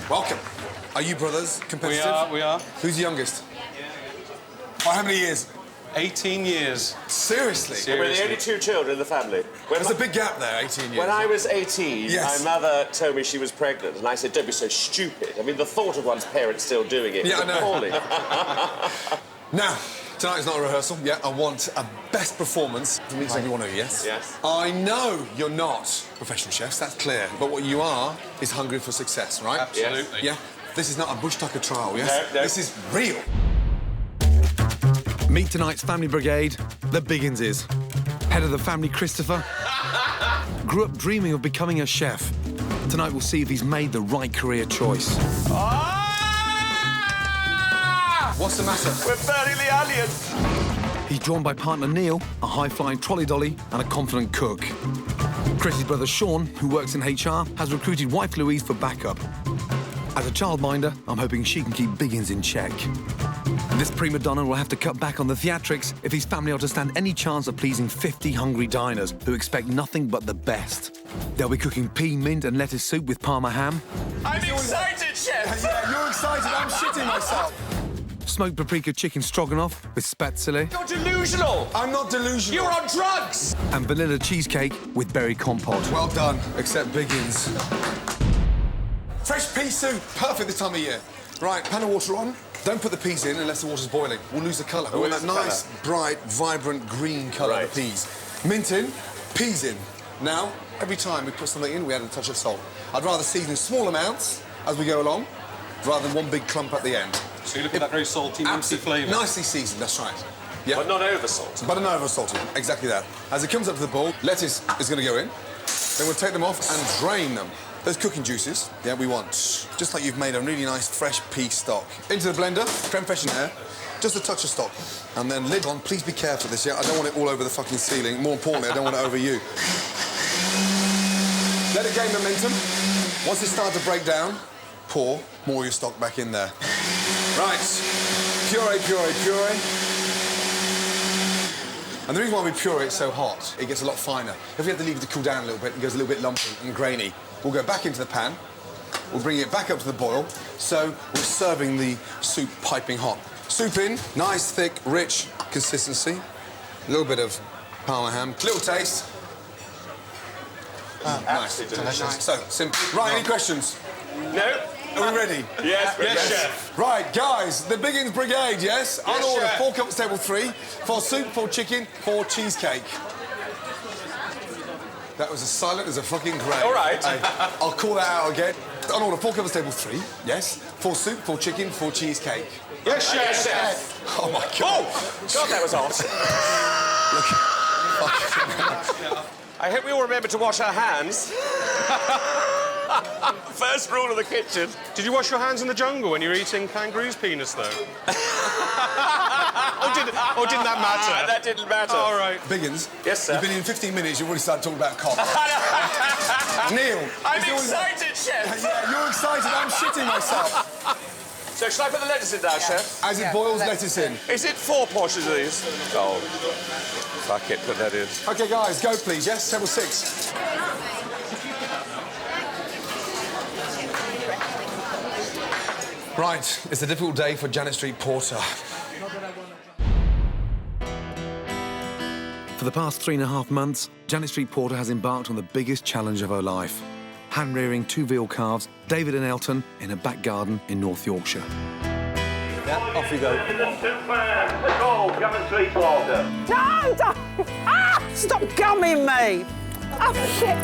Welcome. Are you brothers competitive? We are. Who's the youngest? By how many years? 18 years. Seriously? We're the only two children in the family. There's a big gap there, 18 years. When I was 18, Yes. my mother told me she was pregnant, and I said, don't be so stupid. I mean, the thought of one's parents still doing it Yeah, is I know. appalling. Now, tonight is not a rehearsal. Yeah, I want a best performance from each and every one of you, yes? Yes. I know you're not professional chefs, that's clear. But what you are is hungry for success, right? Absolutely. Yeah? This is not a bush tucker trial, yes? No. This is real. Meet tonight's family brigade, the Bigginses. Head of the family, Christopher, grew up dreaming of becoming a chef. Tonight we'll see if he's made the right career choice. What's the matter? We're burning the onions. He's joined by partner Neil, a high-flying trolley dolly and a confident cook. Chris's brother Sean, who works in HR, has recruited wife Louise for backup. As a childminder, I'm hoping she can keep Biggins in check. This prima donna will have to cut back on the theatrics if his family are to stand any chance of pleasing 50 hungry diners who expect nothing but the best. They'll be cooking pea, mint and lettuce soup with Parma ham. I'm excited, Chef! Yeah, you're excited. I'm shitting myself. Smoked paprika chicken stroganoff with spätzle. You're delusional! I'm not delusional. You're on drugs! And vanilla cheesecake with berry compote. Well done, except Biggins. Fresh pea soup, perfect this time of year. Right, pan of water on. Don't put the peas in unless the water's boiling. We'll lose the colour. We want that nice, bright, vibrant green colour of the peas. Mint in, peas in. Now, every time we put something in, we add a touch of salt. I'd rather season in small amounts as we go along, rather than one big clump at the end. So you look at that very salty, minty flavour. Nicely seasoned, that's right. Yeah. But not over-salt. But not over-salted, exactly that. As it comes up to the bowl, lettuce is going to go in. Then we'll take them off and drain them. Those cooking juices, yeah, we want, just like you've made a really nice fresh pea stock. Into the blender, creme fraiche in there, just a touch of stock. And then lid on, please be careful this, yeah? I don't want it all over the fucking ceiling. More importantly, I don't want it over you. Let it gain momentum. Once it starts to break down, pour more of your stock back in there. Right, puree, puree, puree. And the reason why we puree it so hot, it gets a lot finer. If we have to leave it to cool down a little bit, it goes a little bit lumpy and grainy. We'll go back into the pan, we'll bring it back up to the boil, so we're serving the soup piping hot. Soup in, nice, thick, rich consistency. A little bit of Parma ham, little taste. Nice, delicious. So, simple. Right, any questions? No. Are we ready? Yes, Yes, Chef. Right, guys, the Biggins Brigade, yes? On order, Chef. 4 cups, table 3, 4 soup, 4 chicken, 4 cheesecake. That was as silent as a fucking grave. All right. Hey, I'll call that out again. On order, 4 cups, table 3, yes? 4 soup, 4 chicken, 4 cheesecake. Yes, Chef. Yes, Chef. Oh, my God. God, that was hot. I hope we all remember to wash our hands. First rule of the kitchen. Did you wash your hands in the jungle when you were eating kangaroo's penis, though? or didn't that matter? That didn't matter. All right. Biggins. Yes, sir. You've been in 15 minutes, you've already started talking about cock. Neil. I'm is yours- excited, Chef. Yeah, you're excited. I'm shitting myself. So shall I put the lettuce in now, Chef? As it boils, lettuce in. Is it 4 portions of these? Oh. Fuck it, put that in. OK, guys, go, please, yes? Table 6. Right, it's a difficult day for Janet Street Porter. For the past 3.5 months, Janet Street Porter has embarked on the biggest challenge of her life. Hand-rearing 2 veal calves, David and Elton, in a back garden in North Yorkshire. Yeah, off you go. Oh, come and sleep, Walter. Don't! Ah! Stop gumming me! Oh, shit!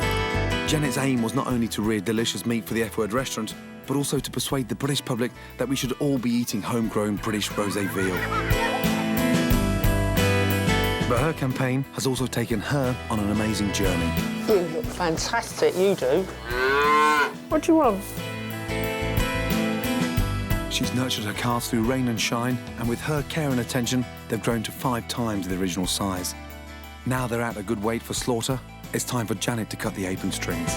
Janet's aim was not only to rear delicious meat for the F-Word restaurant, but also to persuade the British public that we should all be eating homegrown British rosé veal. But her campaign has also taken her on an amazing journey. You look fantastic, you do. What do you want? She's nurtured her calves through rain and shine, and with her care and attention, they've grown to 5 times the original size. Now they're at a good weight for slaughter, it's time for Janet to cut the apron strings.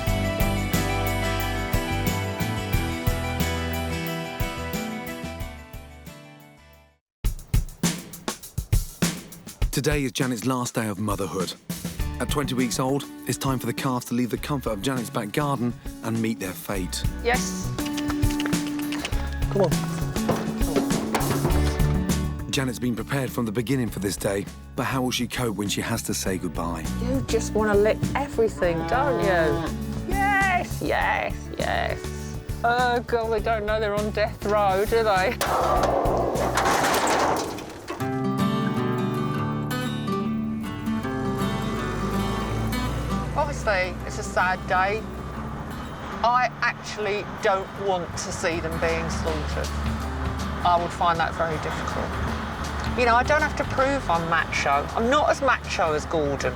Today is Janet's last day of motherhood. At 20 weeks old, it's time for the calves to leave the comfort of Janet's back garden and meet their fate. Yes. Come on. Janet's been prepared from the beginning for this day, but how will she cope when she has to say goodbye? You just want to lick everything, don't you? Yes, yes, yes. Oh, God, they don't know they're on death row, do they? Obviously, it's a sad day. I actually don't want to see them being slaughtered. I would find that very difficult. You know, I don't have to prove I'm macho. I'm not as macho as Gordon.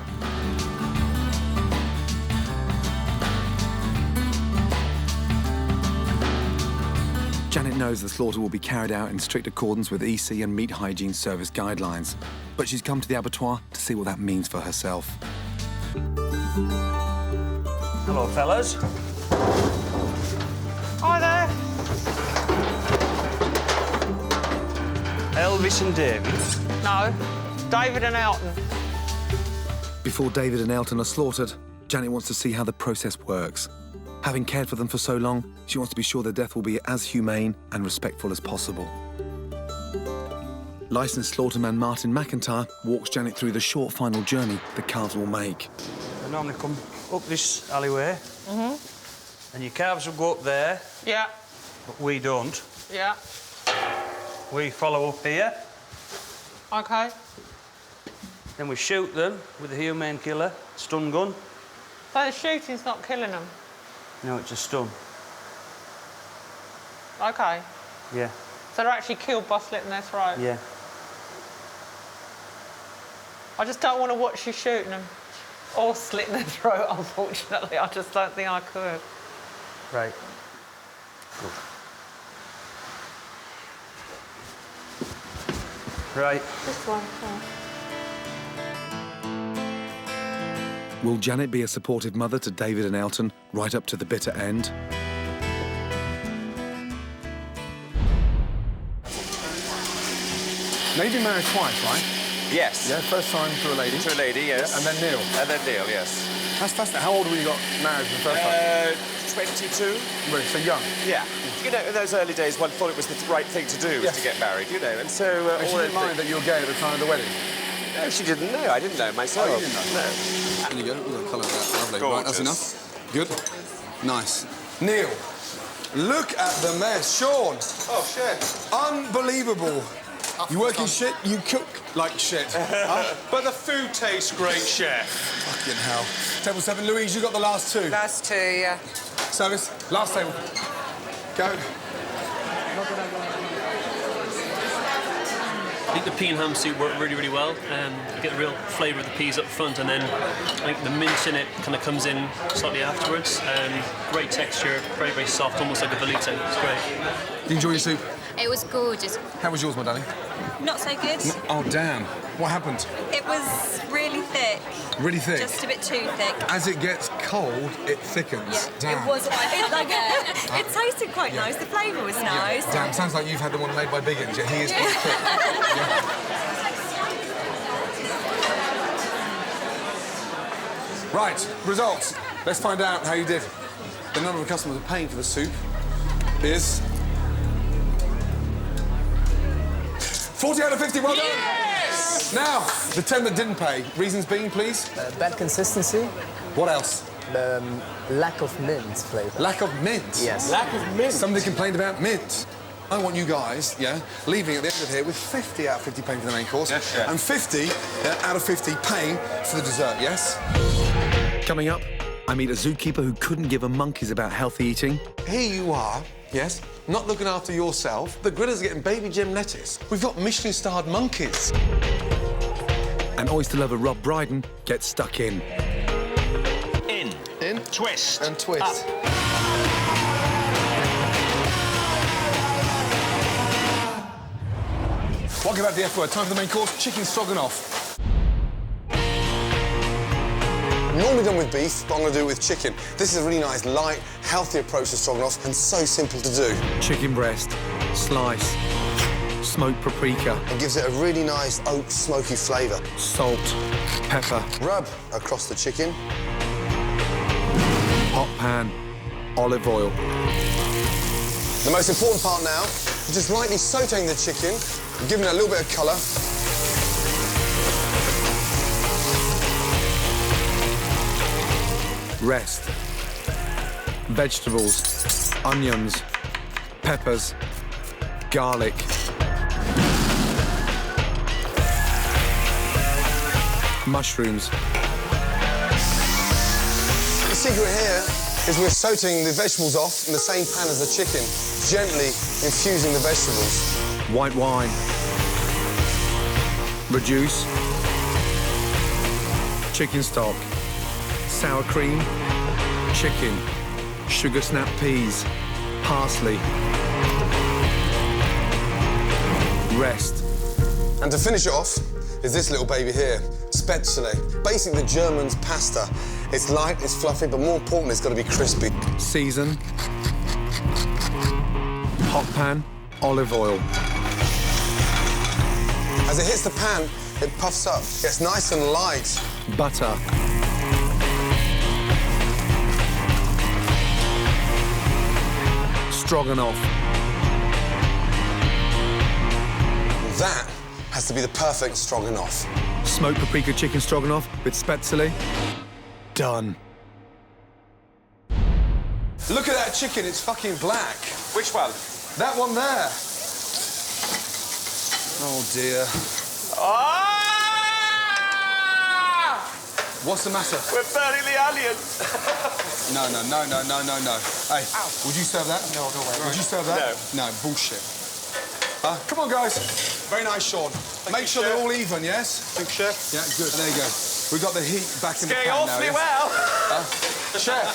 Janet knows the slaughter will be carried out in strict accordance with EC and Meat Hygiene Service guidelines, but she's come to the abattoir to see what that means for herself. Hello, fellas. Hi there. Elvis and David. No, David and Elton. Before David and Elton are slaughtered, Janet wants to see how the process works. Having cared for them for so long, she wants to be sure their death will be as humane and respectful as possible. Licensed slaughterman Martin McIntyre walks Janet through the short final journey the calves will make. They normally come up this alleyway. And your calves will go up there, Yeah, but we don't. yeah. We follow up here, OK. then we shoot them with a humane killer, stun gun. So the shooting's not killing them? No, it's a stun. OK. Yeah, So they're actually killed by slitting their throat? yeah. I just don't want to watch you shooting them. Or slitting their throat, unfortunately. I just don't think I could. Right. Good. Right. This one, Will Janet be a supportive mother to David and Elton right up to the bitter end? Now, you've been married twice, right? Yes. Yeah, first time to a lady. To a lady, yes. And then Neil. And then Neil, yes. That's fascinating. How old were you got married for the first time? 22. Really, so young. Yeah. You know, in those early days, one thought it was the right thing to do, was to get married, you know, and so... And she didn't mind that you were gay at the time of the wedding? No, she didn't know. I didn't know myself. Oh, you didn't know? No. There you go. We've got colour of that. Lovely. Gorgeous. Right, that's enough. Good. Nice. Neil, look at the mess. Sean. Oh, shit. Unbelievable. You work in shit, you cook like shit. But the food tastes great, chef. Fucking hell. Table 7, Louise, you got the last two. Last two, yeah. Service, last table. Go. I think the pea and ham soup worked really, really well. You get the real flavour of the peas up front, and then I think the mince in it kind of comes in slightly afterwards. Great texture, very, very soft, almost like a velita. It's great. Did you enjoy your soup? It was gorgeous. How was yours, my darling? Not so good. Oh, damn. What happened? It was really thick. Really thick? Just a bit too thick. As it gets cold, it thickens. Yeah, Damn. it was it tasted quite nice. The flavour was nice. Damn, sounds like you've had the one made by Biggins. Yeah, he is quite thick. Yeah. Right, results. Let's find out how you did. The number of customers who are paying for the soup is... 40 out of 50, well done! Yes! Now, the 10 that didn't pay, reasons being, please? Bad consistency. What else? Lack of mint flavour. Lack of mint? Yes. Lack of mint. Somebody complained about mint. I want you guys, leaving at the end of here with 50 out of 50 paying for the main course. Yes, chef. And 50 out of 50 paying for the dessert, yes? Coming up, I meet a zookeeper who couldn't give a monkeys about healthy eating. Here you are, yes, not looking after yourself. The grillers are getting baby gem lettuce. We've got Michelin-starred monkeys. And oyster lover Rob Brydon gets stuck in. In. Twist. And twist. Welcome back to the F word. Time for the main course, chicken stroganoff. Normally done with beef, but I'm going to do it with chicken. This is a really nice, light, healthy approach to stroganoff and so simple to do. Chicken breast, slice, smoked paprika. It gives it a really nice oak smoky flavour. Salt, pepper. Rub across the chicken. Hot pan, olive oil. The most important part now Just lightly sautéing the chicken, giving it a little bit of colour. Rest. Vegetables, onions, peppers, garlic. Mushrooms. The secret here is we're sautéing the vegetables off in the same pan as the chicken, gently infusing the vegetables. White wine. Reduce. Chicken stock. Sour cream. Chicken. Sugar snap peas. Parsley. Rest. And to finish it off is this little baby here, Spätzle. Basically the German's pasta. It's light, it's fluffy, but more importantly, it's got to be crispy. Season. Hot pan. Olive oil. As it hits the pan, it puffs up, gets nice and light. Butter. Stroganoff. That has to be the perfect stroganoff. Smoked paprika chicken stroganoff with Spätzle. Done. Look at that chicken, it's fucking black. Which one? That one there. Oh, dear. Ah! What's the matter? We're burning the onion. No. Hey, would you serve that? No, no way. Would you serve that? No. No, bullshit. Come on, guys. Very nice, Sean. Make sure they're all even, yes? Thank you, Chef. Yeah, good. There you go. We've got the heat back in the pan Going now. awfully yes? well. Chef.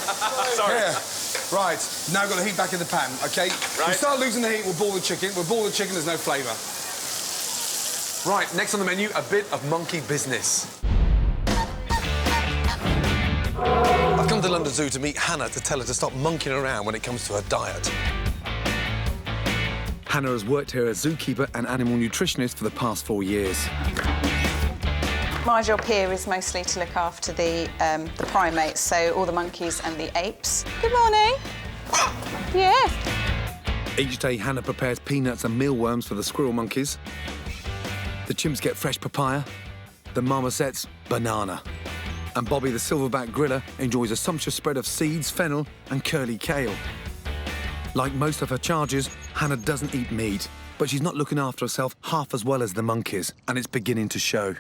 Sorry. Here. Right. Now we've got the heat back in the pan, OK? Right. We start losing the heat, we'll boil the chicken. We'll boil the chicken, there's no flavour. Right, next on the menu, a bit of monkey business. I've come to London Zoo to meet Hannah to tell her to stop monkeying around when it comes to her diet. Hannah has worked here as zookeeper and animal nutritionist for the past 4 years. My job here is mostly to look after the primates, so all the monkeys and the apes. Good morning. Yes. Each day, Hannah prepares peanuts and mealworms for the squirrel monkeys. The chimps get fresh papaya, the marmosets, banana. And Bobby, the silverback griller, enjoys a sumptuous spread of seeds, fennel and curly kale. Like most of her charges, Hannah doesn't eat meat, but she's not looking after herself half as well as the monkeys, and it's beginning to show.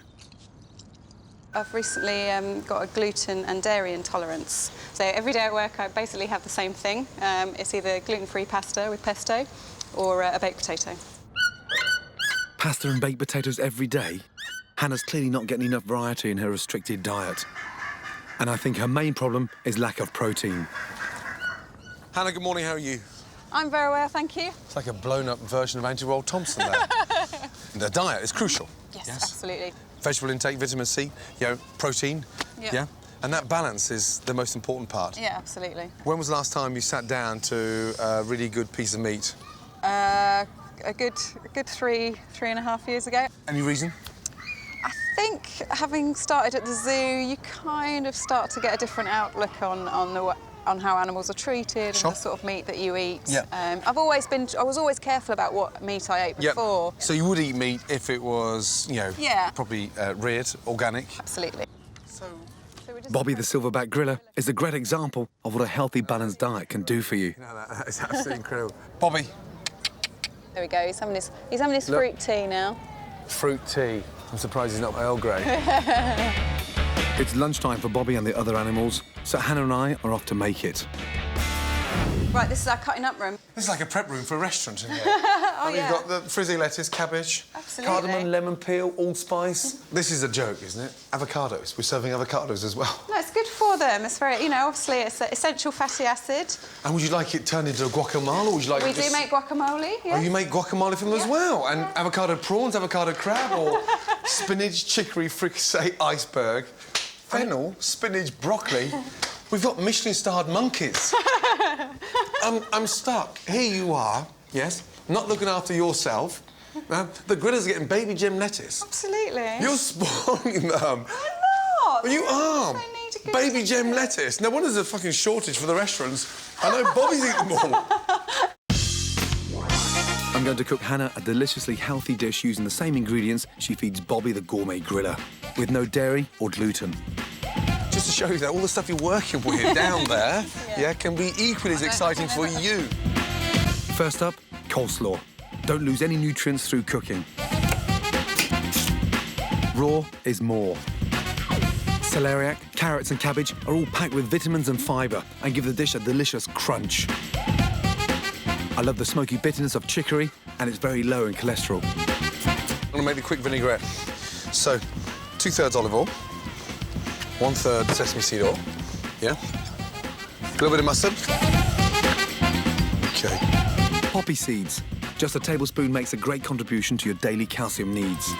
I've recently got a gluten and dairy intolerance. So every day at work, I basically have the same thing. It's either gluten-free pasta with pesto or a baked potato. Pasta and baked potatoes every day? Hannah's clearly not getting enough variety in her restricted diet. And I think her main problem is lack of protein. Hannah, good morning, how are you? I'm very well, thank you. It's like a blown-up version of Auntie Roll Thompson there. The diet is crucial. Yes, absolutely. Vegetable intake, vitamin C, protein. Yeah. And that balance is the most important part. Yeah, absolutely. When was the last time you sat down to a really good piece of meat? A good 3.5 years ago. Any reason? I think having started at the zoo, you kind of start to get a different outlook on how animals are treated Sure. and the sort of meat that you eat. Yeah. I was always careful about what meat I ate before. So you would eat meat if it was, Yeah. probably reared, organic. Absolutely. Bobby, the silverback griller, is a great example of what a healthy, balanced diet can do for you. That is absolutely incredible. Bobby. There we go. He's having his Look. fruit tea now. Fruit tea. I'm surprised he's not Earl Grey. It's lunchtime for Bobby and the other animals, so Hannah and I are off to make it. Right, this is our cutting up room. This is like a prep room for a restaurant in here. Oh, We've got the frizzy lettuce, cabbage, Absolutely. cardamom, lemon peel, allspice. This is a joke, isn't it? Avocados. We're serving avocados as well. No, it's good for them. It's very, obviously it's essential fatty acid. And would you like it turned into a guacamole, or would you like We it do make guacamole, yeah. Oh, you make guacamole from them as well? And avocado prawns, avocado crab, or spinach, chicory, fricassee, iceberg, fennel, spinach, broccoli. We've got Michelin-starred monkeys. I'm stuck. Here you are, yes, not looking after yourself. The griller's getting baby gem lettuce. Absolutely. You're spoiling them. I'm not. You are. They need a good Baby gem lettuce. No wonder there's a fucking shortage for the restaurants. I know Bobby's eating them all. I'm going to cook Hannah a deliciously healthy dish using the same ingredients she feeds Bobby the gourmet griller, with no dairy or gluten. Just to show you that all the stuff you're working with down there, can be equally as exciting for you. First up, coleslaw. Don't lose any nutrients through cooking. Raw is more. Celeriac, carrots and cabbage are all packed with vitamins and fibre and give the dish a delicious crunch. I love the smoky bitterness of chicory, and it's very low in cholesterol. I'm going to make the quick vinaigrette. So, 2/3 olive oil, 1/3 sesame seed oil, yeah? A little bit of mustard. OK. Poppy seeds. Just a tablespoon makes a great contribution to your daily calcium needs.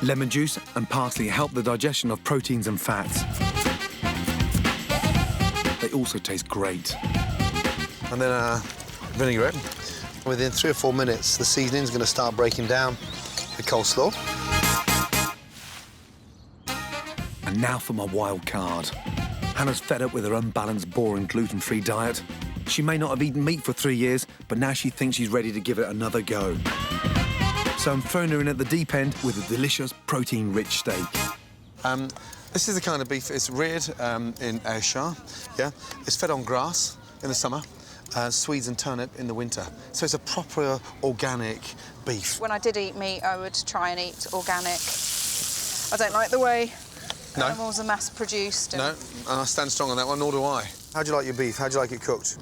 Lemon juice and parsley help the digestion of proteins and fats. They also taste great. And then vinaigrette. Within 3 or 4 minutes, the seasoning's going to start breaking down the coleslaw. And now for my wild card. Hannah's fed up with her unbalanced, boring, gluten-free diet. She may not have eaten meat for 3 years, but now she thinks she's ready to give it another go. So I'm throwing her in at the deep end with a delicious, protein-rich steak. This is the kind of beef, it's reared in Ayrshire, yeah? It's fed on grass in the summer, Swedes and turnip in the winter. So it's a proper organic beef. When I did eat meat, I would try and eat organic. I don't like the way animals are mass-produced. No, and I stand strong on that one, nor do I. How do you like your beef? How do you like it cooked?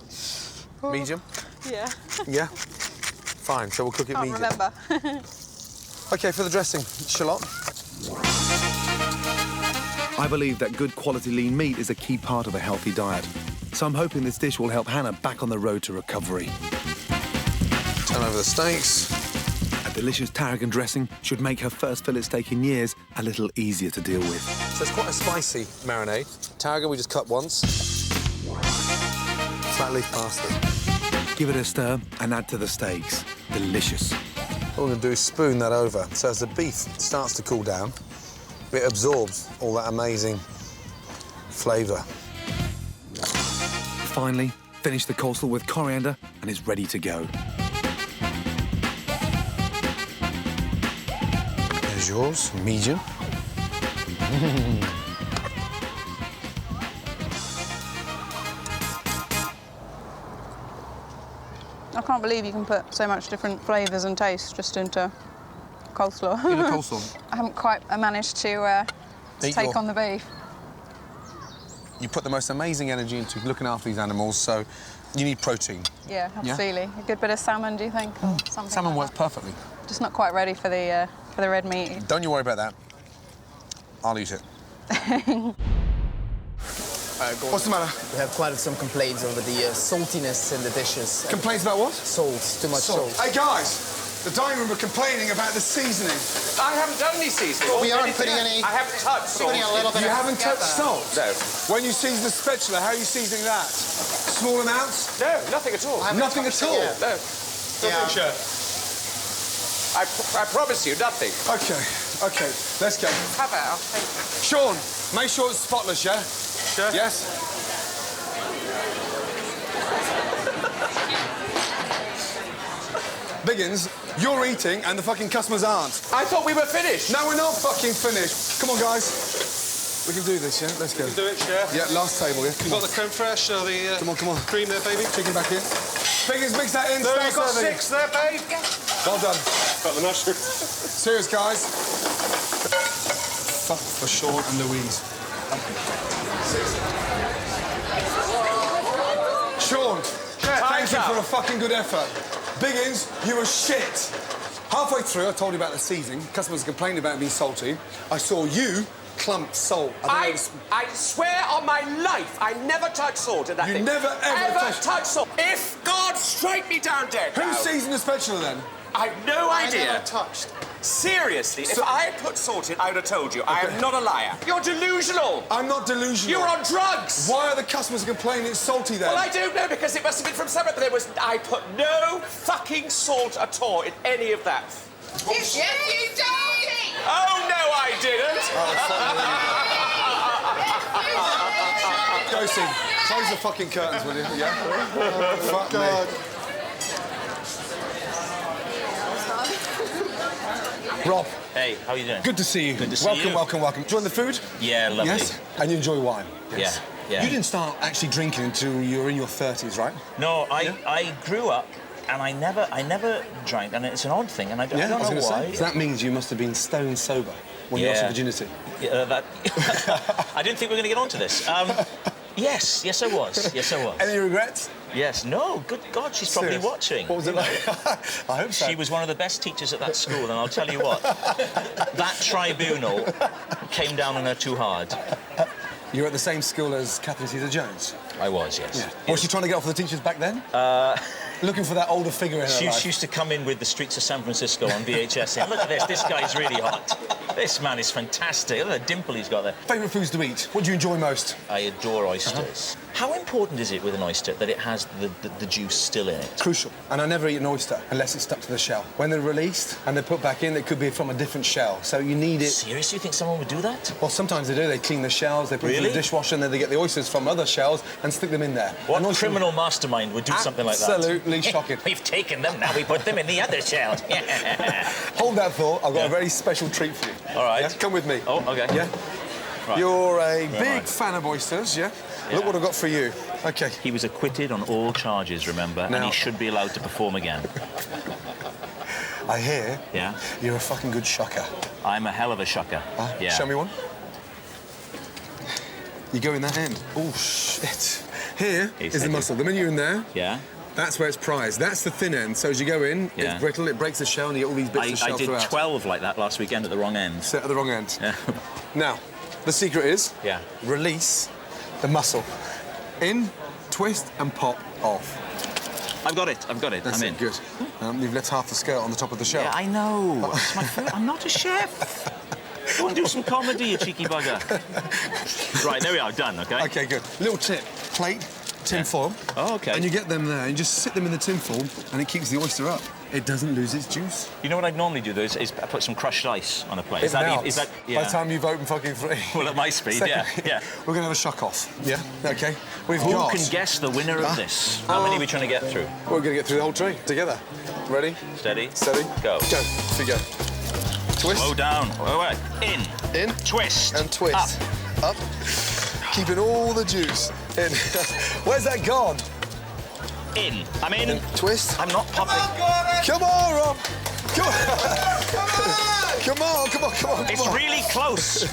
Medium? Yeah. Yeah? Fine, so we'll cook it medium. Remember. OK, for the dressing, shallot. I believe that good quality lean meat is a key part of a healthy diet. So I'm hoping this dish will help Hannah back on the road to recovery. Turn over the steaks. A delicious tarragon dressing should make her first fillet steak in years a little easier to deal with. So it's quite a spicy marinade. Tarragon we just cut once. Flat leaf parsley. Give it a stir and add to the steaks. Delicious. What we're going to do is spoon that over. So as the beef starts to cool down, it absorbs all that amazing flavour. Finally, finish the coleslaw with coriander and it's ready to go. There's yours, medium. I can't believe you can put so much different flavours and tastes just into coleslaw. In a coleslaw. I haven't quite managed to take on the beef. You put the most amazing energy into looking after these animals, so you need protein. Yeah, absolutely. A good bit of salmon, do you think? Or something Salmon like works perfectly. Just not quite ready for the red meat. Don't you worry about that. I'll eat it. What's the matter? We have quite some complaints over the saltiness in the dishes. Complaints about what? Salt, too much salt. Hey, guys! The dining room are complaining about the seasoning. I haven't done any seasoning. We aren't putting any... I haven't touched salt. Putting a little bit You haven't touched salt? No. When you season the spatula, how are you seasoning that? Small amounts? No, nothing at all. Nothing at all? No. Yeah. Chef. I promise you, nothing. OK, OK, let's go. Have it. Sean, make sure it's spotless, yeah? Sure. Yes? Biggins, you're eating and the fucking customers aren't. I thought we were finished. No, we're not fucking finished. Come on, guys. We can do this, yeah? Let's go. You can do it, Chef. Yeah, last table, yeah? You got the creme fraiche or the Come on. cream there, baby? Chicken back in. Biggins, mix that in. No, Start you've got serving. 6 there, babe. Well done. Got the mushrooms. Serious, guys. Fuck for Sean and Louise. Sean, thank you for a fucking good effort. Biggins, you were shit. Halfway through, I told you about the seasoning. Customers complained about it being salty. I saw you clump salt. I swear on my life, I never touched salt in that thing. You never, ever touched salt. If God strike me down dead Who now, seasoned the spatula, then? I've no idea. I never touched. Seriously, if I had put salt in, I would have told you. I am not a liar. You're delusional. I'm not delusional. You're on drugs. Why are the customers complaining it's salty, then? Well, I don't know, because it must have been from somewhere, but I put no fucking salt at all in any of that. Yes, you did! Oh, no, I didn't. Josie, close the fucking curtains, will you? Yeah? Fuck God. Rob. Hey, how are you doing? Good to see you. Good to see welcome, you. welcome. Enjoying the food? Yeah, lovely. Yes? And you enjoy wine? Yes. Yeah. You didn't start actually drinking until you were in your 30s, right? No, I grew up and I never drank, and it's an odd thing, and I don't know why. So that means you must have been stone sober when you lost your virginity. Yeah, I didn't think we were going to get onto this. Yes, I was. Yes, I was. Any regrets? Yes. No, good God, she's probably watching. What was it like? I hope so. She was one of the best teachers at that school, and I'll tell you what, that tribunal came down on her too hard. You were at the same school as Catherine Zeta-Jones? I was, yes. Yeah. Was she trying to get off the teachers back then? Looking for that older figure in her life? She used to come in with The Streets of San Francisco on VHS saying, look at this guy's really hot. This man is fantastic. Look at the dimple he's got there. Favourite foods to eat? What do you enjoy most? I adore oysters. How important is it with an oyster that it has the juice still in it? Crucial. And I never eat an oyster unless it's stuck to the shell. When they're released and they're put back in, they could be from a different shell. So you need it... Seriously? You think someone would do that? Well, sometimes they do. They clean the shells, they put them in the dishwasher, and then they get the oysters from other shells and stick them in there. What criminal mastermind would do something like that? Absolutely shocking. We've taken them, now we put them in the other shell. Hold that thought. I've got a very special treat for you. All right. Yeah? Come with me. Oh, OK. Yeah? Right. You're a big fan of oysters, yeah? Look what I've got for you. OK. He was acquitted on all charges, remember, and he should be allowed to perform again. I hear you're a fucking good shucker. I'm a hell of a shucker. Yeah. Show me one. You go in that end. Oh, shit. Here is the muscle. The minute you're in there, that's where it's prized. That's the thin end. So as you go in, it's brittle, it breaks the shell, and you get all these bits of shell throughout. I did 12 like that last weekend at the wrong end. Set at the wrong end. Yeah. Now, the secret is release the muscle. In, twist, and pop off. I've got it. That's I'm in. Good. You've left half the skirt on the top of the shell. Yeah, I know. It's my food. I'm not a chef. Go and do some comedy, you cheeky bugger. Right, there we are. Done, OK? OK, good. Little tip. Plate, tin foil. Oh, OK. And you get them there, and you just sit them in the tin foil, and it keeps the oyster up. It doesn't lose its juice. You know what I'd normally do, though, is I put some crushed ice on a plate. Is that by the time you've opened fucking 3? Well, at my speed, yeah. We're going to have a shuck off. Yeah? OK. Who can guess the winner of this? How many are we trying to get through? We're going to get through the whole tray together. Ready? Steady. Steady. Go. Go. Off you go. Twist. Slow down. Wait. In. Twist. And twist. Up. Keeping all the juice in. Where's that gone? In. I'm in. Twist. I'm not popping. Come on, Rob. Come on. Come on. It's really close.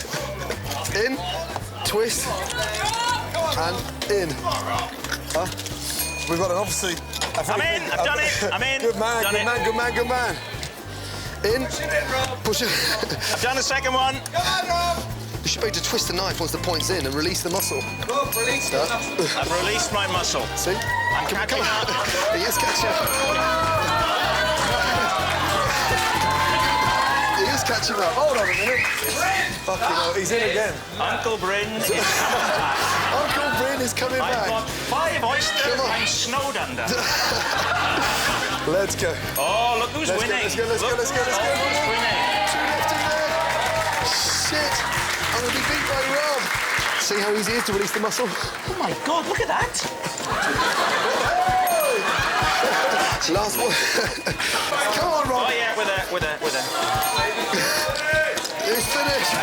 In. Twist. And in. We've got an obviously... I'm in. I've done it. I'm in. Good man. In. Push it. I've done the second one. Come on, Rob. You should be able to twist the knife once the point's in and release the muscle. Rob, release the muscle. I've released my muscle. See? I'm catching up. He is catching up. He is catching up. Hold on a minute. Fucking hell, he's in again. Uncle Bryn is coming back. Uncle Bryn is coming back. I've got 5 oysters. I'm snowed under. Let's go. Oh, look who's winning. Let's go. Who's winning? 2 left in there. Shit. I'm going to be beat by Rob. See how easy it is to release the muscle? Oh, my God, look at that. Last one. Come on, Rob. Oh, yeah, with a... It's finished.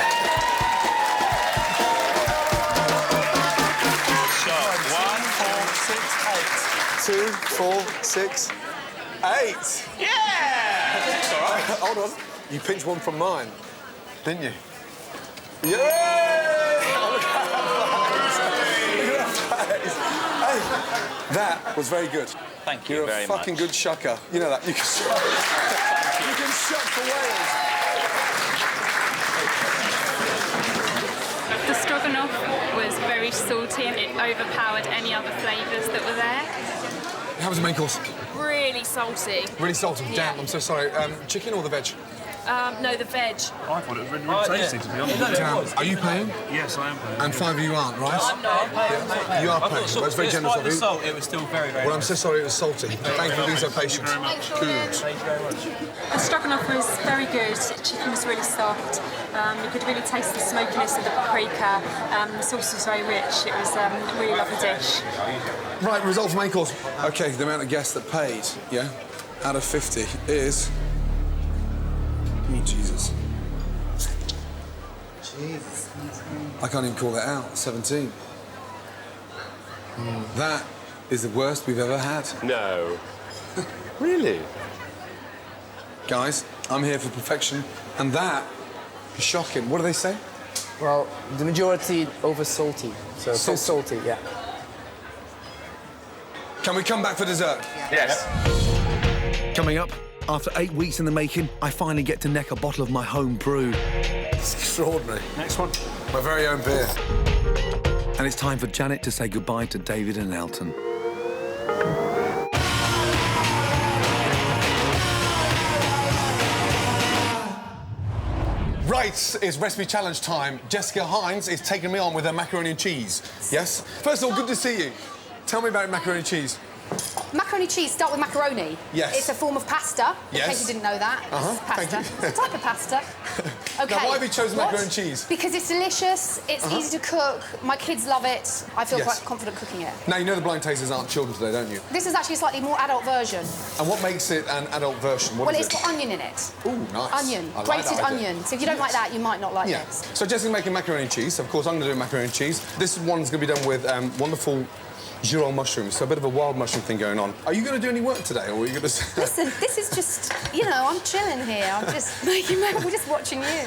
So, 1, 4, 6, 8. 2, 4, 6, 8. Yeah! It's all right. Hold on. You pinched one from mine, didn't you? Yay! That was very good. Thank you You're very a fucking much. good shucker. You know that. You can shuck. You can shuck for Wales. The stroganoff was very salty and it overpowered any other flavours that were there. How was the main course? Really salty. Really salty. Yeah. Damn, I'm so sorry. Chicken or the veg? No, the veg. I thought it was really tasty, to be honest. Damn. Are you paying? Yes, I am paying. And 5 of you aren't, right? I'm not. You are paying. That's very generous of you. Salt, it was still very, very Well, I'm so sorry it was salty. Thank you for being so patient. Thank you very much. Thank you very much. The stroganoff was very good. The chicken was really soft. You could really taste the smokiness of the paprika. The sauce was very rich. It was a really lovely dish. Right, result for main course. OK, the amount of guests that paid, out of 50 is... Jesus. Jesus. I can't even call that out. 17. That is the worst we've ever had. No. Really? Guys, I'm here for perfection, and that is shocking. What do they say? Well, the majority over salty. So too salty, yeah. Can we come back for dessert? Yes. Coming up, after 8 weeks in the making, I finally get to neck a bottle of my home brew. It's extraordinary. Next one. My very own beer. And it's time for Janet to say goodbye to David and Elton. Right, it's recipe challenge time. Jessica Hines is taking me on with her macaroni and cheese. Yes? First of all, good to see you. Tell me about macaroni and cheese. Macaroni cheese, start with macaroni. Yes. It's a form of pasta, in Yes. case you didn't know that. It's pasta. Thank you. It's a type of pasta. Okay. Now, why have you chosen macaroni and cheese? Because it's delicious, it's easy to cook, my kids love it, I feel Yes. quite confident cooking it. Now, you know the blind tasters aren't children today, don't you? This is actually a slightly more adult version. And what makes it an adult version? What Well, is it's it? got onion in it. Ooh, nice. Onion, I like grated that idea. onion. So if you don't like that, you might not like Yeah. it. So Jessica's making macaroni and cheese. Of course, I'm going to do macaroni and cheese. This one's going to be done with wonderful girole mushrooms, so a bit of a wild mushroom thing going on. Are you going to do any work today, or are you going to... Listen, this is just, you know, I'm chilling here. I'm just making, we're just watching you.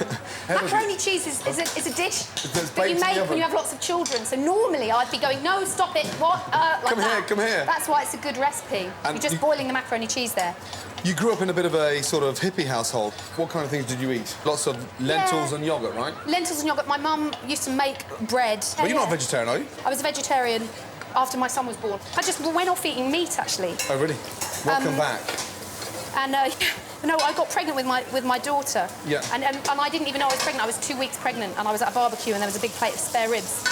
Macaroni cheese is a dish that you make when you have lots of children. So normally I'd be going, no, stop it, what? Like Come here, that. come here. That's why it's a good recipe. And You're just boiling the macaroni cheese there. You grew up in a bit of a sort of hippie household. What kind of things did you eat? Lots of lentils and yoghurt, right? Lentils and yoghurt. My mum used to make bread. Well, you're not a vegetarian, are you? I was a vegetarian after my son was born. I just went off eating meat, actually. Oh, really? Welcome back. And no, I got pregnant with my daughter. Yeah. And I didn't even know I was pregnant. I was 2 weeks pregnant, and I was at a barbecue, and there was a big plate of spare ribs,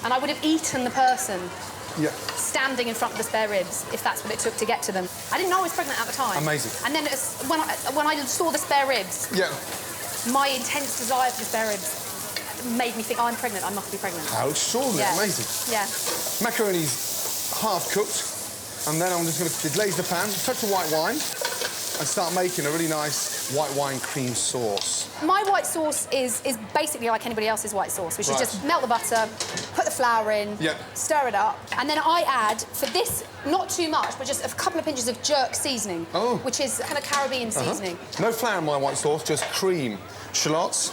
and I would have eaten the person standing in front of the spare ribs if that's what it took to get to them. I didn't know I was pregnant at the time. Amazing. And then when I saw the spare ribs, my intense desire for the spare ribs made me think, oh, I'm pregnant, I must be pregnant. How extraordinary, Yeah. amazing. Yeah. Macaroni's half cooked, and then I'm just going to glaze the pan, touch the white wine, and start making a really nice white wine cream sauce. My white sauce is basically like anybody else's white sauce, which is Right. just melt the butter, put the flour in, stir it up, and then I add, for this, not too much, but just a couple of pinches of jerk seasoning, which is kind of Caribbean seasoning. No flour in my white sauce, just cream, shallots,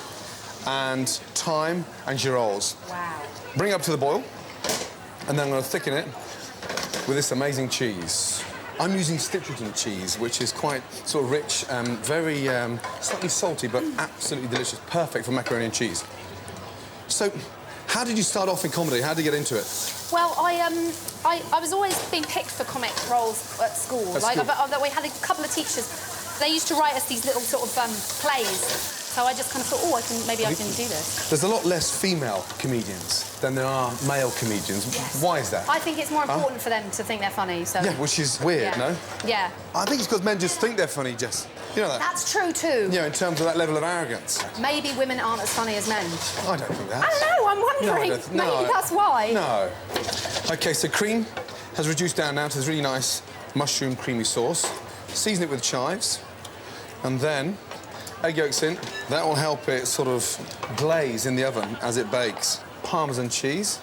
and thyme and girolles. Wow. Bring it up to the boil, and then I'm going to thicken it with this amazing cheese. I'm using Stitcherton cheese, which is quite sort of rich, very slightly salty, but absolutely delicious. Perfect for macaroni and cheese. So, how did you start off in comedy? How did you get into it? Well, I was always being picked for comic roles at school. At like, school? we had a couple of teachers. They used to write us these little sort of plays. So I just kind of thought, oh, maybe I can do this. There's a lot less female comedians than there are male comedians. Yes. Why is that? I think it's more important for them to think they're funny, so... Yeah, which is weird, no? Yeah. I think it's because men just think they're funny, Jess. You know that? That's true, too. You know, in terms of that level of arrogance. Maybe women aren't as funny as men. I don't think that. I don't know, I'm wondering. Maybe that's why. No. OK, so cream has reduced down now to this really nice mushroom creamy sauce. Season it with chives, and then egg yolks in. That will help it sort of glaze in the oven as it bakes. Parmesan cheese.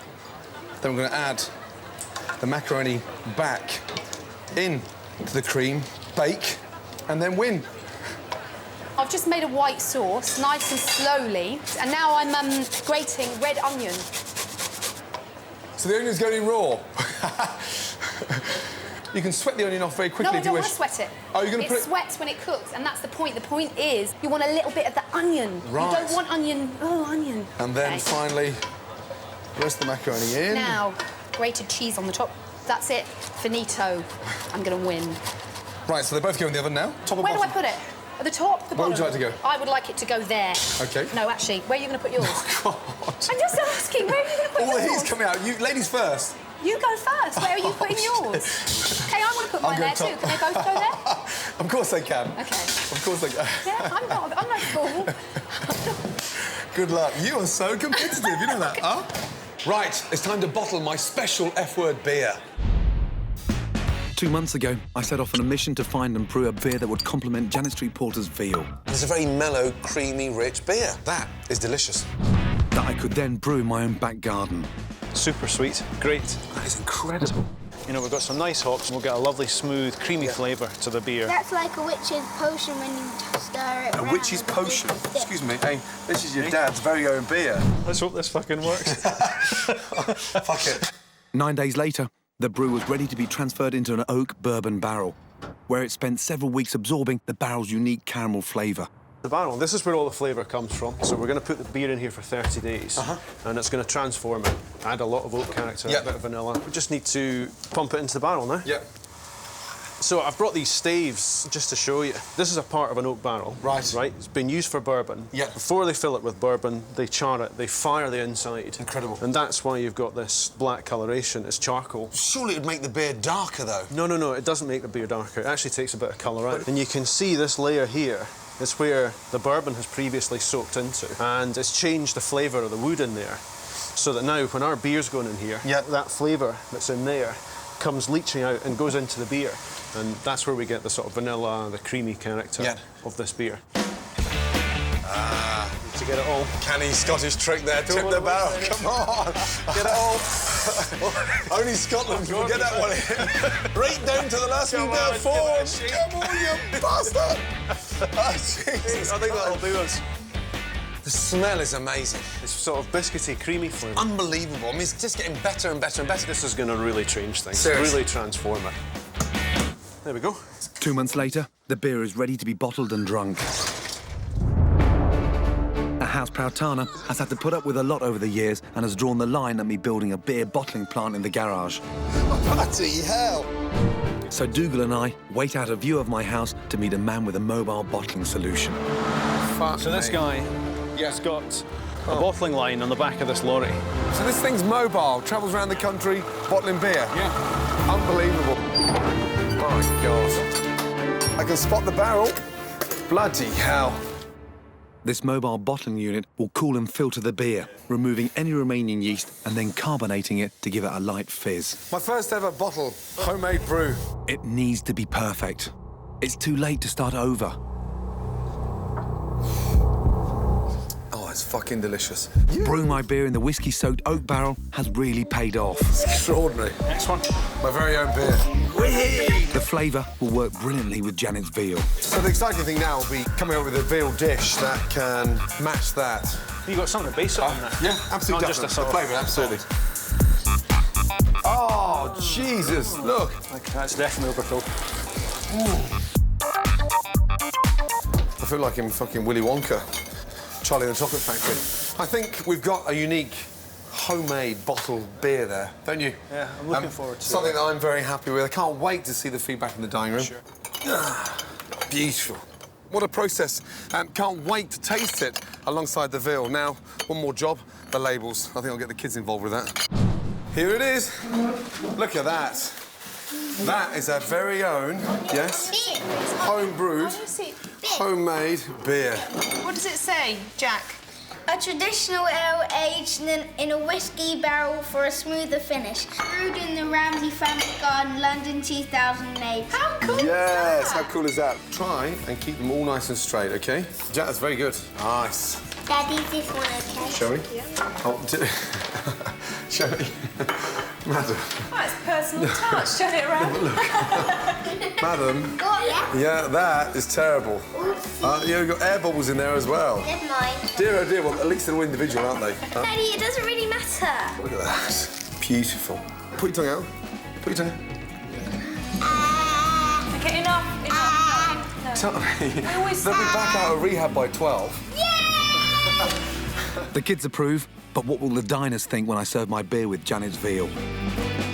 Then we're going to add the macaroni back in to the cream, bake, and then win. I've just made a white sauce, nice and slowly, and now I'm grating red onion. So the onion's going in raw. You can sweat the onion off very quickly No, I if you don't wish. want to sweat it. Oh, you're going to put it... It sweats when it cooks, and that's the point. The point is, you want a little bit of the onion. Right. You don't want onion... Oh, onion. And then finally, the rest of the macaroni in. Now, grated cheese on the top. That's it. Finito. I'm going to win. Right, so they both go in the oven now. Top and Where do bottom. I put it? At the top? The Where bottom? would you like to go? I would like it to go there. OK. No, actually, where are you going to put yours? Oh, God. I'm just asking, where are you going to put All yours? the heat's coming out. You, ladies first. You go first. Where are you putting yours? OK, I want to put mine there too. Can they both go there? Of course they can. OK. Of course they can. Yeah, I'm no fool. Good luck. You are so competitive, you know that, huh? Right, it's time to bottle my special F-word beer. 2 months ago, I set off on a mission to find and brew a beer that would complement Janet Street Porter's veal. It's a very mellow, creamy, rich beer. That is delicious. That I could then brew in my own back garden. Super sweet, great. That is incredible. You know, we've got some nice hops and we'll get a lovely, smooth, creamy flavour to the beer. That's like a witch's potion when you stir it. A witch's potion? Excuse me, hey, this is your dad's very own beer. Let's hope this fucking works. Fuck it. 9 days later, the brew was ready to be transferred into an oak bourbon barrel, where it spent several weeks absorbing the barrel's unique caramel flavour. The barrel, this is where all the flavour comes from. So we're going to put the beer in here for 30 days, and it's going to transform it, add a lot of oak character, a bit of vanilla. We just need to pump it into the barrel now. Yep. So I've brought these staves just to show you. This is a part of an oak barrel. Right. Right? It's been used for bourbon. Yeah. Before they fill it with bourbon, they char it, they fire the inside. Incredible. And that's why you've got this black coloration. It's charcoal. Surely it would make the beer darker, though. No, no, no, it doesn't make the beer darker. It actually takes a bit of colour out. And you can see this layer here. It's where the bourbon has previously soaked into, and it's changed the flavour of the wood in there, so that now when our beer's going in here, that flavour that's in there comes leaching out and goes into the beer, and that's where we get the sort of vanilla, the creamy character of this beer. Need to get it all. Canny Scottish trick there, tip the barrel. Come on, get it all. Only Scotland can get that one in. Right down to the last wee bit of form. Come on, you bastard! Oh, Jesus. I think that'll do us. The smell is amazing. It's sort of biscuity, creamy flavour. Unbelievable. I mean, it's just getting better and better and better. This is going to really change things. Seriously. Really transform it. There we go. 2 months later, the beer is ready to be bottled and drunk. A house-proud Tana has had to put up with a lot over the years and has drawn the line at me building a beer bottling plant in the garage. Bloody hell! So Dougal and I wait out a view of my house to meet a man with a mobile bottling solution. So this guy has got a bottling line on the back of this lorry. So this thing's mobile, travels around the country, bottling beer? Yeah. Unbelievable. My God. I can spot the barrel. Bloody hell. This mobile bottling unit will cool and filter the beer, removing any remaining yeast and then carbonating it to give it a light fizz. My first ever bottle, homemade brew. It needs to be perfect. It's too late to start over. Oh, it's fucking delicious. Brewing my beer in the whiskey-soaked oak barrel has really paid off. It's extraordinary. Next one. My very own beer. The flavour will work brilliantly with Janet's veal. So the exciting thing now will be coming up with a veal dish that can match that. You got something to base it on there. Yeah, absolutely. Not just a sort of flavour, absolutely. Oh, Jesus, look. That's definitely overkill. I feel like I'm fucking Willy Wonka, Charlie and the Chocolate Factory. I think we've got a unique homemade bottled beer there, don't you? Yeah, I'm looking forward to something it. that I'm very happy with. I can't wait to see the feedback in the dining room. Sure. Beautiful. What a process. Can't wait to taste it alongside the veal. Now, one more job, the labels. I think I'll get the kids involved with that. Here it is. Look at that. That is our very own, yes, home-brewed, homemade beer. What does it say, Jack? A traditional ale aged in a whiskey barrel for a smoother finish. Brewed in the Ramsay family garden, London 2008. How cool is Yes, that? how cool is that? Try and keep them all nice and straight, OK? Jack, that's very good. Nice. Daddy, this one, OK? Shall we? Oh, shall we? Madam. Oh, it's personal touch. Turn it around. Madam. Oh, Yeah, that is terrible. You've got air bubbles in there as well. Never mind. Dear, oh dear, well, at least they're all individual, aren't they? Daddy, it doesn't really matter. Look at that. Beautiful. Put your tongue out. Put your tongue out. Okay, enough. No. Tell me. I always They'll be back out of rehab by 12. The kids approve, but what will the diners think when I serve my beer with Janet's veal?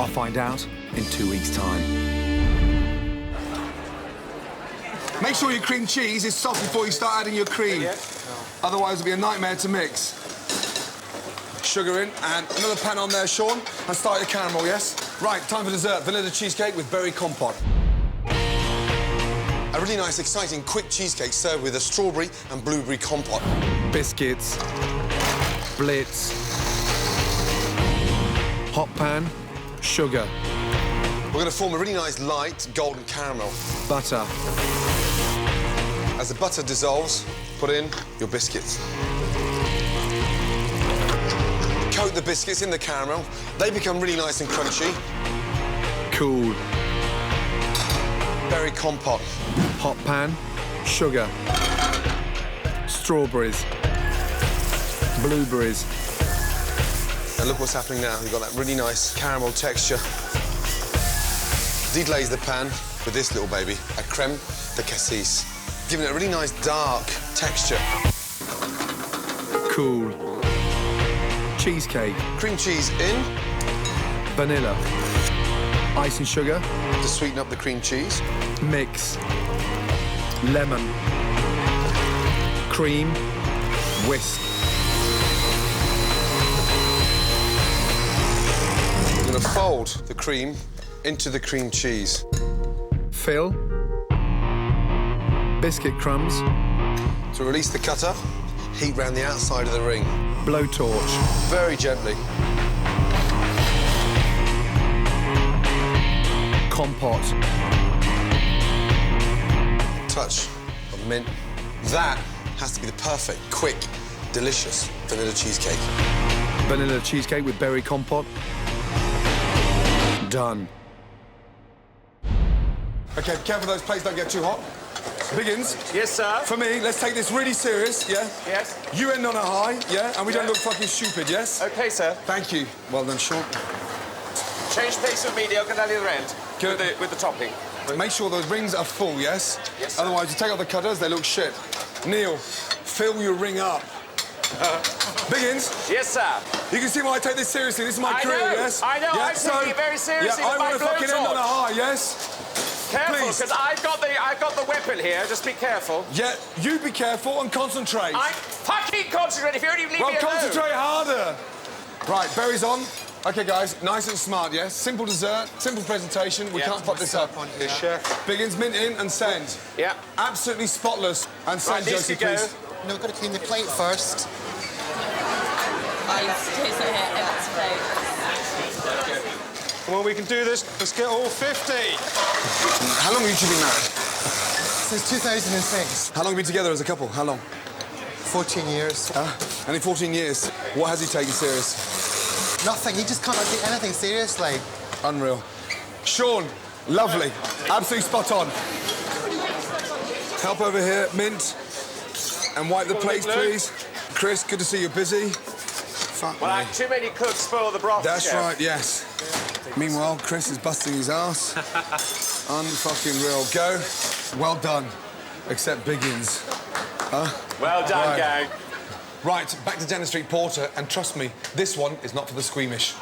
I'll find out in 2 weeks' time. Make sure your cream cheese is soft before you start adding your cream. Yeah. Otherwise, it'll be a nightmare to mix. Sugar in, and another pan on there, Sean. And start your caramel, yes? Right, time for dessert. Vanilla cheesecake with berry compote. A really nice, exciting, quick cheesecake served with a strawberry and blueberry compote. Biscuits, blitz, hot pan, sugar, We're going to form a really nice light golden caramel. Butter. As the butter dissolves, put in your biscuits. Coat the biscuits in the caramel. They become really nice and crunchy. Cool. Berry compote. Hot pan. Sugar. Strawberries. Blueberries. And look what's happening now. You've got that really nice caramel texture. Deglaze the pan with this little baby, a creme de cassis, giving it a really nice dark texture. Cool. Cheesecake. Cream cheese in. Vanilla. Ice and sugar. To sweeten up the cream cheese. Mix. Lemon. Cream. Whisk. I'm going to fold the cream into the cream cheese. Fill. Biscuit crumbs. To release the cutter, heat round the outside of the ring. Blowtorch. Very gently. Compote. Touch of mint. That has to be the perfect, quick, delicious vanilla cheesecake. Vanilla cheesecake with berry compote. Done. OK, be careful those plates don't get too hot. Biggins. Yes, sir? For me, let's take this really serious, yeah? Yes. You end on a high, yeah? And we don't look fucking stupid, yes? OK, sir. Thank you. Well done, Sean. Change pace with mediocre down the other end. Good. With the topping. Make sure those rings are full, yes? Yes, sir. Otherwise, you take off the cutters, they look shit. Neil, fill your ring up. Biggins? Yes, sir. You can see why I take this seriously. This is my career, yes? I know. Yeah, I'm taking it very seriously. Yeah, I with my want to fucking end on a blowtorch. high, yes? Careful, Please. because I've got the weapon here. Just be careful. Yeah, you be careful and concentrate. I'm fucking concentrating. If you only leave me alone. Well, concentrate harder. Right, berries on. OK, guys, nice and smart, yes? Simple dessert, simple presentation. We can't fuck this up. Yes, chef. Biggins, mint in and send. Yeah. Absolutely spotless. And send, Right, Josie, go. please. No, we've got to clean the plate first. Come on, we can do this. Let's get all 50. How long have you two been married? Since 2006. How long have you been together as a couple? How long? 14 years. Only 14 years. What has he taken serious? Nothing. He just can't take anything seriously. Unreal. Sean, lovely. Absolutely spot on. Help over here, Mint. And wipe the plates, please. Chris, good to see you're busy. Fuck Well, me. too many cooks spoil the broth. That's chef. right, yes. Meanwhile, Chris is busting his ass. Unfucking real. Go. Well done. Except Biggins. Well done, Right. gang. Right, back to Janet Street Porter, and trust me, this one is not for the squeamish.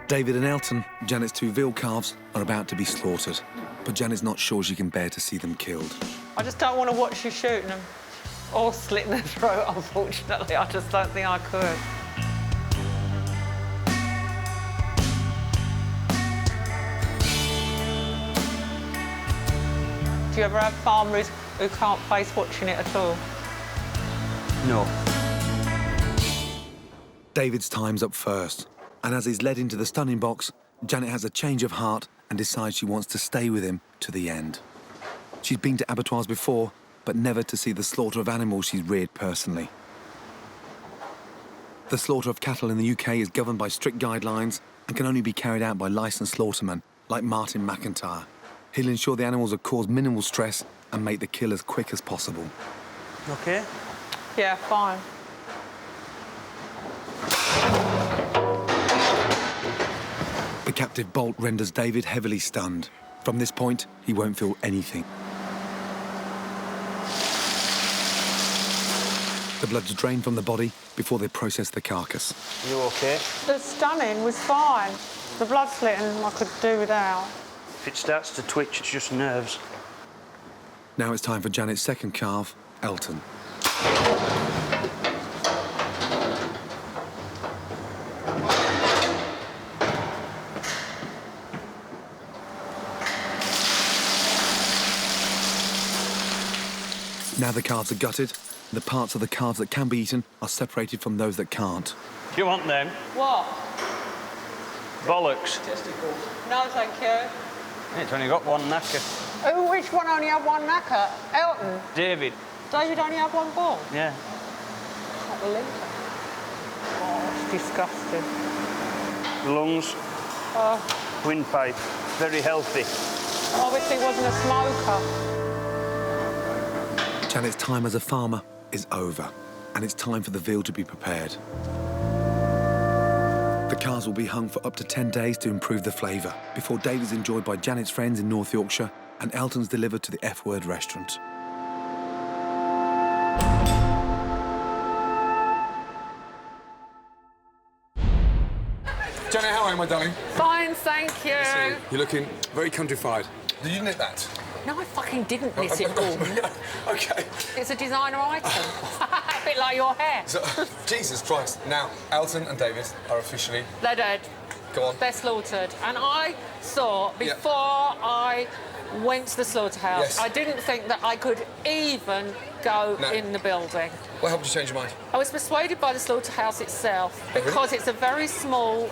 David and Elton, Janet's two veal calves, are about to be slaughtered. But Janet's not sure she can bear to see them killed. I just don't want to watch you shooting them or slitting their throat, unfortunately. I just don't think I could. Do you ever have farmers who can't face watching it at all? No. David's time's up first, and as he's led into the stunning box, Janet has a change of heart and decides she wants to stay with him to the end. She's been to abattoirs before, but never to see the slaughter of animals she's reared personally. The slaughter of cattle in the UK is governed by strict guidelines and can only be carried out by licensed slaughtermen like Martin McIntyre. He'll ensure the animals are caused minimal stress and make the kill as quick as possible. OK? Yeah, fine. The captive bolt renders David heavily stunned. From this point, he won't feel anything. The blood's drained from the body before they process the carcass. You OK? The stunning was fine. The blood slitting I could do without. If it starts to twitch, it's just nerves. Now it's time for Janet's second calf, Elton. Now the calves are gutted. The parts of the calves that can be eaten are separated from those that can't. Do you want them? What? Bollocks. No, thank you. It's only got one knacker. Oh, which one only had one knacker? Elton? David. David only had one ball? Yeah. Can't believe it. Oh, it's disgusting. Lungs. Oh, Windpipe. Very healthy. obviously wasn't a smoker. Janet's time as a farmer is over, and it's time for the veal to be prepared. The cars will be hung for up to 10 days to improve the flavour, before David's enjoyed by Janet's friends in North Yorkshire and Elton's delivered to the F-Word restaurant. Janet, how are you, my darling? Fine, thank you. You're looking very countrified. Did you knit that? No, I fucking didn't miss it, Gordon. OK. It's a designer item. A bit like your hair. So, Jesus Christ. Now, Elton and David are officially... They're dead. Go on. They're slaughtered. And I thought, before I went to the slaughterhouse, I didn't think that I could even go in the building. What helped you change your mind? I was persuaded by the slaughterhouse itself because it's a very small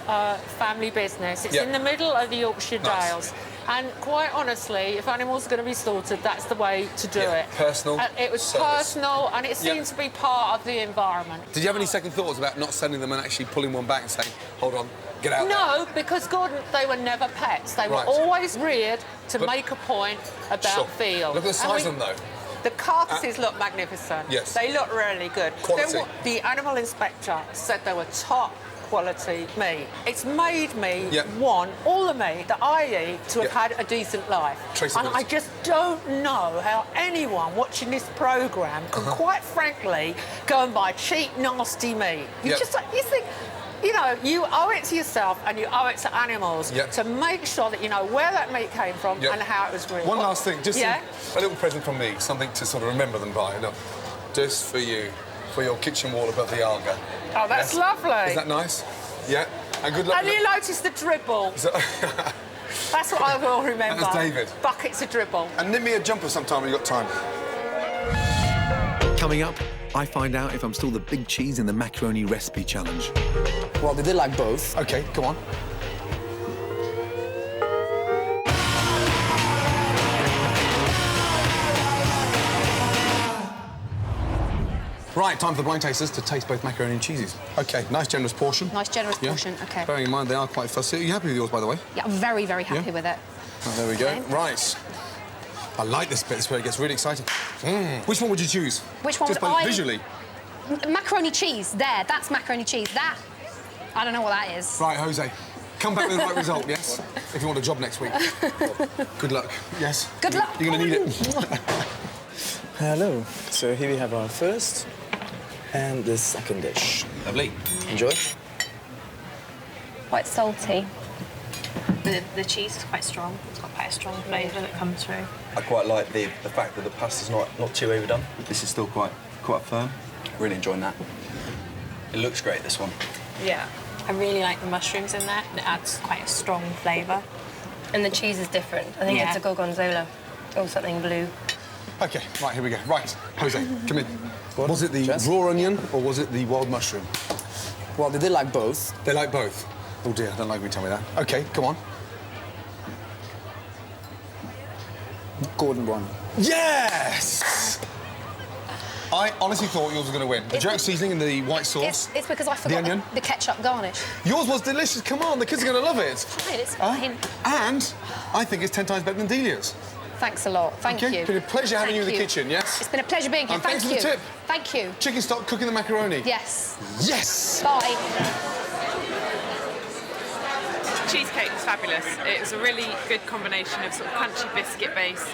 family business. It's in the middle of the Yorkshire Dales. And quite honestly, if animals are going to be slaughtered, that's the way to do it. Personal. It was personal, and it seemed to be part of the environment. Did you have any second thoughts about not sending them and actually pulling one back and saying, hold on, get out No, because Gordon, they were never pets. They were always reared to make a point about veal. Look at the size of them, though. The carcasses look magnificent. Yes. They look really good. Quality. The animal inspector said they were top quality meat. It's made me want all the meat that I eat to have had a decent life. And I just don't know how anyone watching this programme can quite frankly go and buy cheap, nasty meat. You just you think, you know, you owe it to yourself and you owe it to animals to make sure that you know where that meat came from and how it was reared. One last thing, just a little present from me, something to sort of remember them by. Look, just for you, for your kitchen wall above the Arga. Oh, that's lovely. Is that nice? Yeah. And good luck. And you noticed the dribble. That's what I will remember. That's David. Buckets of dribble. And knit me a jumper sometime when you've got time. Coming up, I find out if I'm still the big cheese in the macaroni recipe challenge. Well, they did like both. OK, go on. Right, time for the blind tasters to taste both macaroni and cheeses. OK, nice generous portion. Nice generous portion, OK. Bearing in mind they are quite fussy. Are you happy with yours, by the way? Yeah, I'm very, very happy with it. Oh, there we go. Right. I like this bit. This is where it gets really exciting. Which one would you choose? Which one Just would I... visually. Macaroni cheese. There, that's macaroni cheese. That, I don't know what that is. Right, Jose. Come back with the right result, yes? If you want a job next week. Good luck. Yes. Good luck. You're going to need it. Hello. So here we have our first and the second dish. Lovely. Enjoy. Quite salty. The cheese is quite strong. It's got quite a strong flavour that comes through. I quite like the fact that the pasta's not too overdone. This is still quite firm. Really enjoying that. It looks great, this one. Yeah. I really like the mushrooms in there. It adds quite a strong flavour. And the cheese is different. I think it's a gorgonzola or something blue. OK, right, here we go. Right, Jose, come in. Was it the raw onion or was it the wild mushroom? Well, they did like both. They like both? Oh, dear, I don't like when you tell me that. OK, come on. Gordon won. Yes! I honestly thought yours was going to win. The jerk seasoning and the white sauce. It's because I forgot the ketchup garnish. Yours was delicious. Come on, the kids are going to love it. Fine, it's fine. And I think it's 10 times better than Delia's. Thanks a lot. Thank you. It's been a pleasure having you in the kitchen, yes? It's been a pleasure being here. And Thank thanks you. for the tip. Thank you. Chicken stock cooking the macaroni. Yes. Yes! Bye. Cheesecake was fabulous. It was a really good combination of sort of crunchy biscuit base.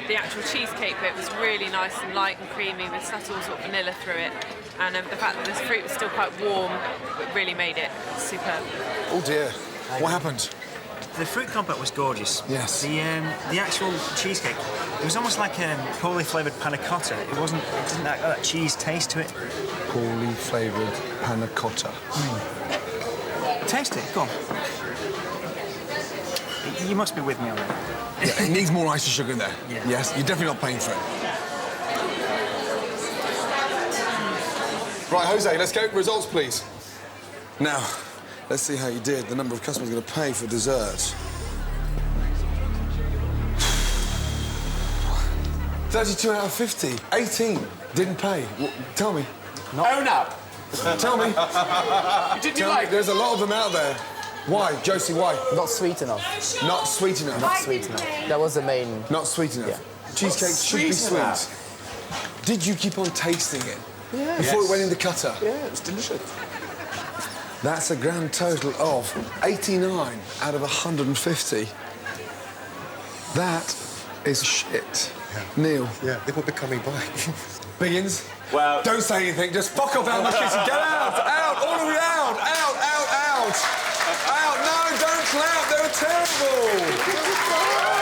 The actual cheesecake bit was really nice and light and creamy with subtle sort of vanilla through it. And the fact that this fruit was still quite warm really made it superb. Oh dear. What happened? The fruit compote was gorgeous. Yes. The actual cheesecake, it was almost like a poorly flavoured panna cotta. It didn't have that cheese taste to it. Poorly flavoured panna cotta. Taste it, go on. You must be with me on that. Yeah, it needs more ice and sugar in there. Yeah. Yes, you're definitely not paying for it. Right, Jose, let's go. Results, please. Now, Let's see how you did. The number of customers going to pay for dessert. 32 out of 50. 18 didn't pay. Tell me. Own up. Tell me. Did you like? There's a lot of them out there. Why, Josie? Why? Not sweet enough. Not sweet enough. Not sweet enough. That was the main. Not sweet enough. Yeah. Cheesecake should be sweet. Did you keep on tasting it? Yeah. Before it went in the cutter? Yeah, it was delicious. That's a grand total of 89 out of 150. That is shit. Yeah. Neil. Yeah, they won't be coming by. Biggins? Well... Don't say anything. Just fuck off out of my kitchen. Get out! Out! All of you out! Out! Out! Out! Out! No, don't clap. They were terrible.